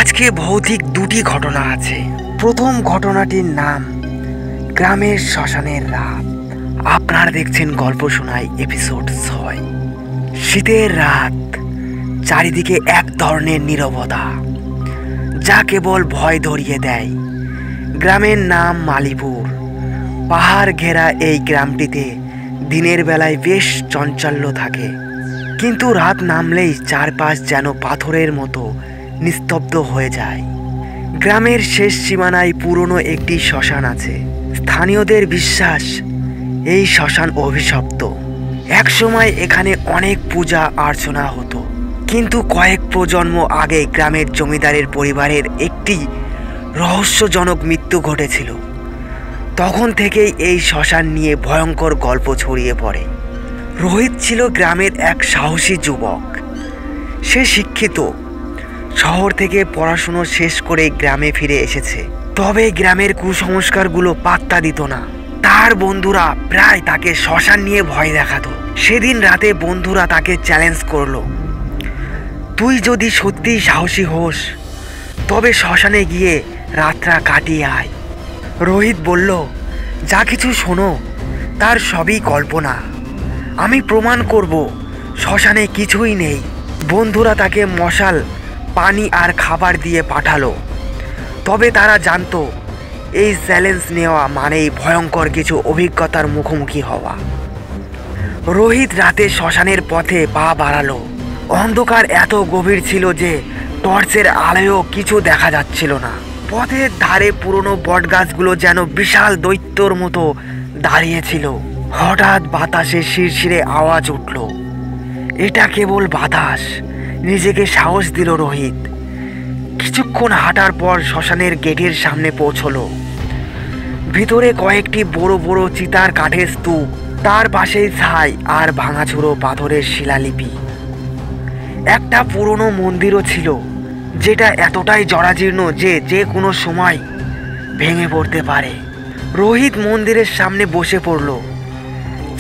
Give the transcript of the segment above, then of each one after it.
আজকে ভৌতিক দুটি ঘটনা আছে। প্রথম ঘটনাটির নাম গ্রামের শ্মশানের রাত। আপনারা দেখছেন গল্প শোনাই এপিসোড 6। শীতের রাত, চারিদিকে এক ধরনের নীরবতা যা কেবল ভয় ধরিয়ে দেয়। গ্রামের নাম মালিপুর। পাহাড় ঘেরা এই গ্রামটিতে দিনের বেলায় বেশ চাঞ্চল্য থাকে, কিন্তু রাত নামলেই চারপাশ যেন পাথরের মতো নিস্তব্ধ হয়ে যায়। গ্রামের শেষ সীমানায় পুরনো একটি শ্মশান আছে। স্থানীয়দের বিশ্বাস এই শ্মশান অভিশপ্ত। একসময় এখানে অনেক পূজা অর্চনা হতো, কিন্তু কয়েক প্রজন্ম আগে গ্রামের জমিদারের পরিবারের একটি রহস্যজনক মৃত্যু ঘটেছিল। তখন থেকেই এই শ্মশান নিয়ে ভয়ঙ্কর গল্প ছড়িয়ে পড়ে। রোহিত ছিল গ্রামের এক সাহসী যুবক। সে শিক্ষিত, শহর থেকে পড়াশুনো শেষ করে গ্রামে ফিরে এসেছে। তবে গ্রামের কুসংস্কারগুলো পাত্তা দিত না। তার বন্ধুরা প্রায় তাকে শ্মশান নিয়ে ভয় দেখাতো। সেদিন রাতে বন্ধুরা তাকে চ্যালেঞ্জ করলো, তুই যদি সত্যিই সাহসী হোস তবে শ্মশানে গিয়ে রাতটা কাটিয়ে আয়। রোহিত বলল, যা কিছু শোনো তার সবই কল্পনা। আমি প্রমাণ করব শ্মশানে কিছুই নেই। বন্ধুরা তাকে মশাল, পানি আর খাবার দিয়ে পাঠালো। তবে তারা জানতো এই চ্যালেঞ্জ নেওয়া মানেই ভয়ঙ্কর কিছু অভিজ্ঞতার মুখোমুখি হওয়া। রোহিত রাতে শ্মশানের পথে পা বাড়ালো। অন্ধকার এত গভীর ছিল যে টর্চের আলোয়ও কিছু দেখা যাচ্ছিল না। পথের ধারে পুরনো বটগাছগুলো যেন বিশাল দৈত্যর মতো দাঁড়িয়েছিল। হঠাৎ বাতাসে শিরশিরে আওয়াজ উঠল। এটা কেবল বাতাস, নিজেকে সাহস দিল রোহিত। কিছুক্ষণ হাঁটার পর শ্মশানের গেটের সামনে পৌঁছলো। ভিতরে কয়েকটি বড় বড় চিতার কাঠের স্তূপ, তার পাশেই ছাই আর ভাঙাচুরো পাথরের শিলালিপি। একটা পুরনো মন্দিরও ছিল, যেটা এতটাই জরাজীর্ণ যে যে কোনো সময় ভেঙে পড়তে পারে। রোহিত মন্দিরের সামনে বসে পড়ল।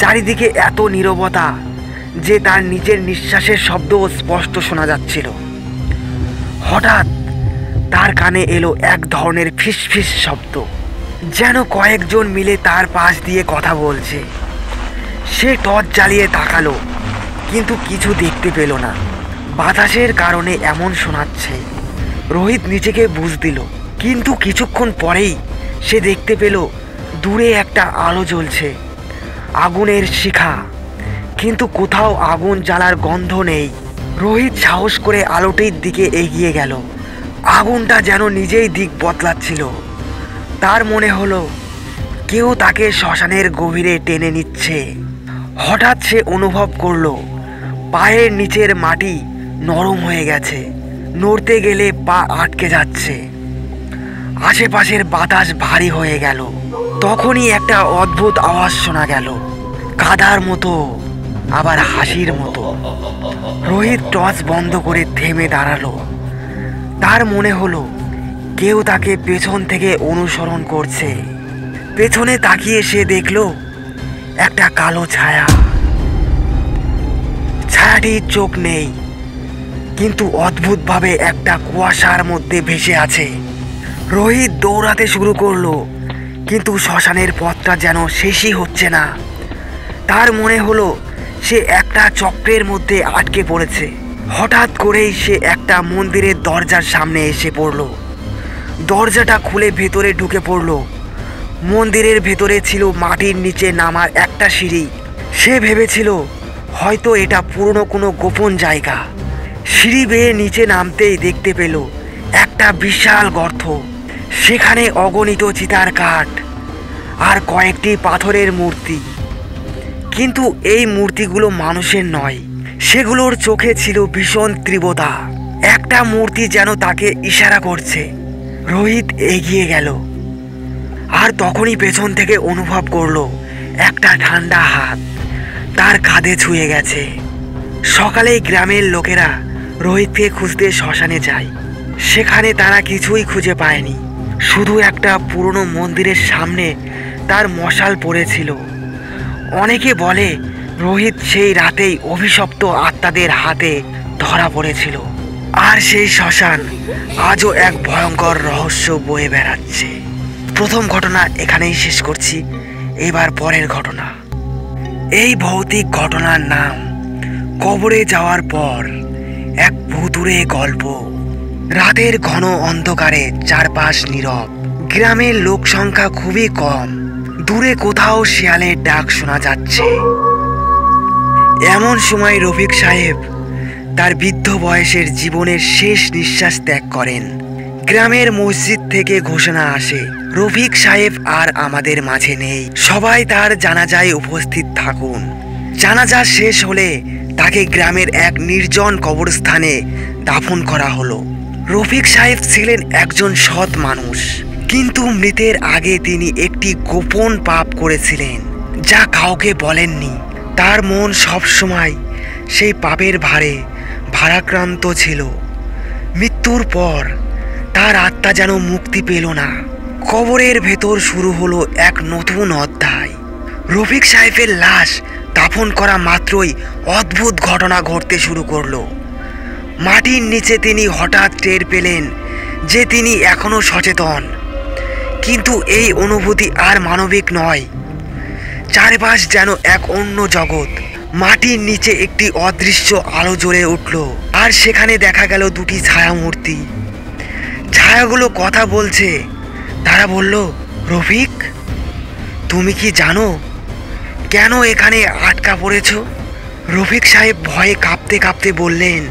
চারিদিকে এত নীরবতা যে তার নিজের নিঃশ্বাসের শব্দও স্পষ্ট শোনা যাচ্ছিল। হঠাৎ তার কানে এলো এক ধরনের ফিসফিস শব্দ, যেন কয়েকজন মিলে তার পাশ দিয়ে কথা বলছে। সে টর্চ জ্বালিয়ে তাকালো, কিন্তু কিছু দেখতে পেল না। বাতাসের কারণে এমন শোনাচ্ছে। রোহিত নিজেকে বুঝ দিল, কিন্তু কিছুক্ষণ পরেই সে দেখতে পেল দূরে একটা আলো জ্বলছে, আগুনের শিখা, কিন্তু কোথাও আগুন জ্বালার গন্ধ নেই। রোহিত সাহস করে আলোটির দিকে এগিয়ে গেল। আগুনটা যেন নিজেই দিক বদলাচ্ছিল। তার মনে হলো কেউ তাকে শ্মশানের গভীরে টেনে নিচ্ছে। হঠাৎ সে অনুভব করলো পায়ের নিচের মাটি নরম হয়ে গেছে, নড়তে গেলে পা আটকে যাচ্ছে। আশেপাশের বাতাস ভারী হয়ে গেল। তখনই একটা অদ্ভুত আওয়াজ শোনা গেল, কাদার মতো, আবার হাসির মতো। রোহিত টর্চ বন্ধ করে থেমে দাঁড়ালো। তার মনে হলো কেউ তাকে পেছন থেকে অনুসরণ করছে। পেছনে তাকিয়ে সে দেখলো একটা কালো ছায়া। ছায়াটির চোখ নেই, কিন্তু অদ্ভুতভাবে একটা কুয়াশার মধ্যে ভেসে আছে। রোহিত দৌড়াতে শুরু করলো, কিন্তু শ্মশানের পথটা যেন শেষই হচ্ছে না। তার মনে হলো সে একটা চক্রের মধ্যে আটকে পড়েছে। হঠাৎ করেই সে একটা মন্দিরের দরজার সামনে এসে পড়ল। দরজাটা খুলে ভেতরে ঢুকে পড়ল। মন্দিরের ভেতরে ছিল মাটির নিচে নামার একটা সিঁড়ি। সে ভেবেছিল হয়তো এটা পুরনো কোনো গোপন জায়গা। সিঁড়ি বেয়ে নিচে নামতেই দেখতে পেল একটা বিশাল গর্ত। সেখানে অগণিত চিতার কাঠ আর কয়েকটি পাথরের মূর্তি, কিন্তু এই মূর্তিগুলো মানুষের নয়। সেগুলোর চোখে ছিল ভীষণ তীব্রতা। একটা মূর্তি যেন তাকে ইশারা করছে। রোহিত এগিয়ে গেল, আর তখনই পেছন থেকে অনুভব করলো একটা ঠান্ডা হাত তার কাঁধে ছুঁয়ে গেছে। সকালেই গ্রামের লোকেরা রোহিতকে খুঁজতে শ্মশানে যায়। সেখানে তারা কিছুই খুঁজে পায়নি, শুধু একটা পুরনো মন্দিরের সামনে তার মশাল পড়েছিল। অনেকে বলে রোহিত সেই রাতেই অভিশপ্ত আত্মাদের হাতে ধরা পড়েছিল। আর সেই শ্মশান আজও এক ভয়ঙ্কর রহস্য বয়ে বেড়াচ্ছে। প্রথম ঘটনা এখানেই শেষ করছি, এবার পরের ঘটনা। এই ভৌতিক ঘটনার নাম কবরে যাওয়ার পর এক ভুতুড়ে গল্প। রাতের ঘন অন্ধকারে চারপাশ নীরব, গ্রামের লোক সংখ্যা খুবই কম, দূরে কোথাও শিয়ালের ডাক শোনা যাচ্ছে। এমন সময় রফিক সাহেব তার বৃদ্ধ বয়সের জীবনের শেষ নিঃশ্বাস ত্যাগ করেন। গ্রামের মসজিদ থেকে ঘোষণা আসে, রফিক সাহেব আর আমাদের মাঝে নেই, সবাই তার জানাজায় উপস্থিত থাকুন। জানাজা শেষ হলে তাকে গ্রামের এক নির্জন কবরস্থানে দাফন করা হলো। রফিক সাহেব ছিলেন একজন সৎ মানুষ, কিন্তু মৃতের আগে তিনি একটি গোপন পাপ করেছিলেন, যা কাউকে বলেননি। তার মন সবসময় সেই পাপের ভারে ভারাক্রান্ত ছিল। মৃত্যুর পর তার আত্মা যেন মুক্তি পেল না। কবরের ভেতর শুরু হলো এক নতুন অধ্যায়। রফিক সাহেবের লাশ দাফন করা মাত্রই অদ্ভুত ঘটনা ঘটতে শুরু করলো। মাটির নিচে তিনি হঠাৎ টের পেলেন যে তিনি এখনো সচেতন, কিন্তু এই অনুভূতি আর মানবিক নয়। চারপাশ যেন এক অন্য জগৎ। মাটির নিচে একটি অদৃশ্য আলো জ্বলে উঠল, আর সেখানে দেখা গেল দুটি ছায়ামূর্তি। ছায়াগুলো কথা বলছে। তারা বলল, রফিক, তুমি কি জানো কেন এখানে আটকা পড়েছ? রফিক সাহেব ভয়ে কাঁপতে কাঁপতে বললেন,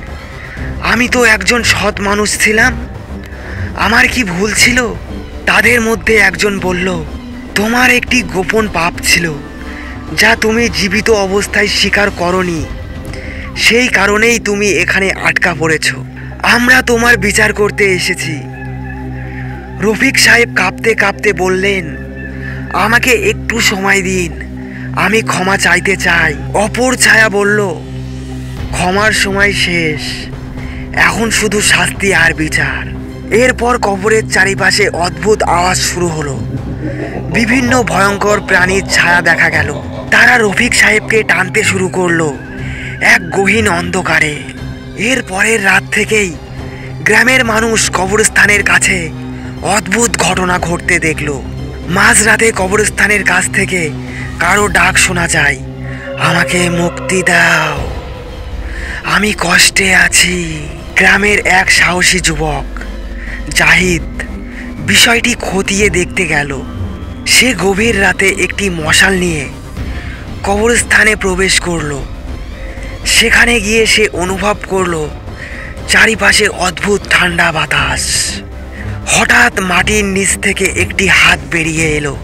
আমি তো একজন সৎ মানুষ ছিলাম, আমার কি ভুল ছিল? তাদের মধ্যে একজন বলল, তোমার একটি গোপন পাপ ছিল যা তুমি জীবিত অবস্থায় স্বীকার করনি, সেই কারণেই তুমি এখানে আটকা পড়েছ। আমরা তোমার বিচার করতে এসেছি। রফিক সাহেব কাঁপতে কাঁপতে বললেন, আমাকে একটু সময় দিন, আমি ক্ষমা চাইতে চাই। অপর ছায়া বলল, ক্ষমার সময় শেষ, এখন শুধু শাস্তি আর বিচার। এরপর কবরের চারিপাশে অদ্ভুত আওয়াজ শুরু হলো। বিভিন্ন ভয়ঙ্কর প্রাণীর ছায়া দেখা গেল। তারা রফিক সাহেবকে টানতে শুরু করলো এক গহীন অন্ধকারে। এর পরের রাত থেকেই গ্রামের মানুষ কবরস্থানের কাছে অদ্ভুত ঘটনা ঘটতে দেখল। মাঝরাতে কবরস্থানের কাছ থেকে কারো ডাক শোনা যায়, আমাকে মুক্তি দাও, আমি কষ্টে আছি। গ্রামের এক সাহসী যুবক জাহিদ বিষয়টি খতিয়ে দেখতে গেল। সে গভীর রাতে একটি মশাল নিয়ে কবরস্থানে প্রবেশ করল। সেখানে গিয়ে সে অনুভব করল চারিপাশে অদ্ভুত ঠান্ডা বাতাস। হঠাৎ মাটির নিচ থেকে একটি হাত বেরিয়ে এলো।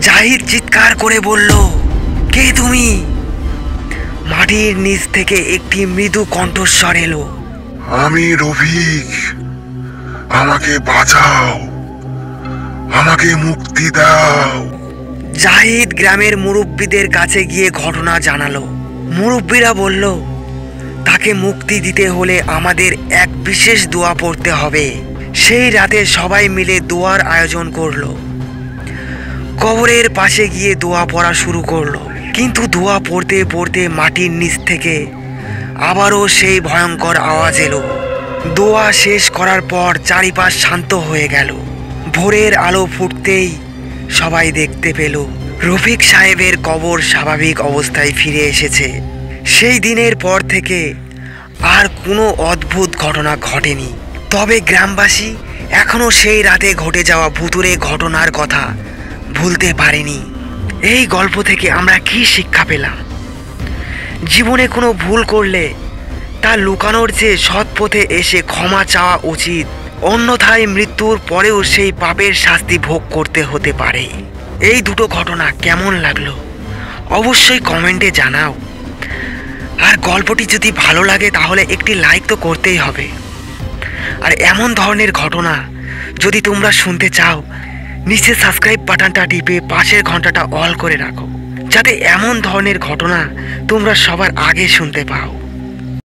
জাহিদ চিৎকার করে বলল, কে তুমি? মাটির নিচ থেকে একটি মৃদু কণ্ঠস্বর এলো, আমি রফিক, আমাকে বাঁচাও, আমাকে মুক্তি দাও। জাহিদ গ্রামের মুরব্বীদের কাছে গিয়ে ঘটনা জানালো। মুরব্বীরা বলল, তাকে মুক্তি দিতে হলে আমাদের এক বিশেষ দোয়া পড়তে হবে। সেই রাতে সবাই মিলে দোয়ার আয়োজন করলো। কবরের পাশে গিয়ে দোয়া পড়া শুরু করলো, কিন্তু দোয়া পড়তে পড়তে মাটির নিচ থেকে আবারও সেই ভয়ঙ্কর আওয়াজ এলো। দোয়া শেষ করার পর চারিপাশ শান্ত হয়ে গেল। ভোরের আলো ফুটতেই সবাই দেখতে পেল রফিক সাহেবের কবর স্বাভাবিক অবস্থায় ফিরে এসেছে। সেই দিনের পর থেকে আর কোনো অদ্ভুত ঘটনা ঘটেনি। তবে গ্রামবাসী এখনো সেই রাতে ঘটে যাওয়া ভুতুড়ে ঘটনার কথা ভুলতে পারেনি। এই গল্প থেকে আমরা কি শিক্ষা পেলাম? জীবনে কোনো ভুল করলে তা লুকানোর চেয়ে সৎ পথে এসে ক্ষমা চাওয়া উচিত, অন্যথায় মৃত্যুর পরেও সেই পাপের শাস্তি ভোগ করতে হতে পারে। এই দুটো ঘটনা কেমন লাগলো অবশ্যই কমেন্টে জানাও। আর গল্পটি যদি ভালো লাগে তাহলে একটি লাইক তো করতেই হবে। আর এমন ধরনের ঘটনা যদি তোমরা শুনতে চাও, নিচে সাবস্ক্রাইব বাটনটা টিপে পাশের ঘন্টাটা অল করে রাখো, যাতে এমন ধরনের ঘটনা তোমরা সবার আগে শুনতে পাও।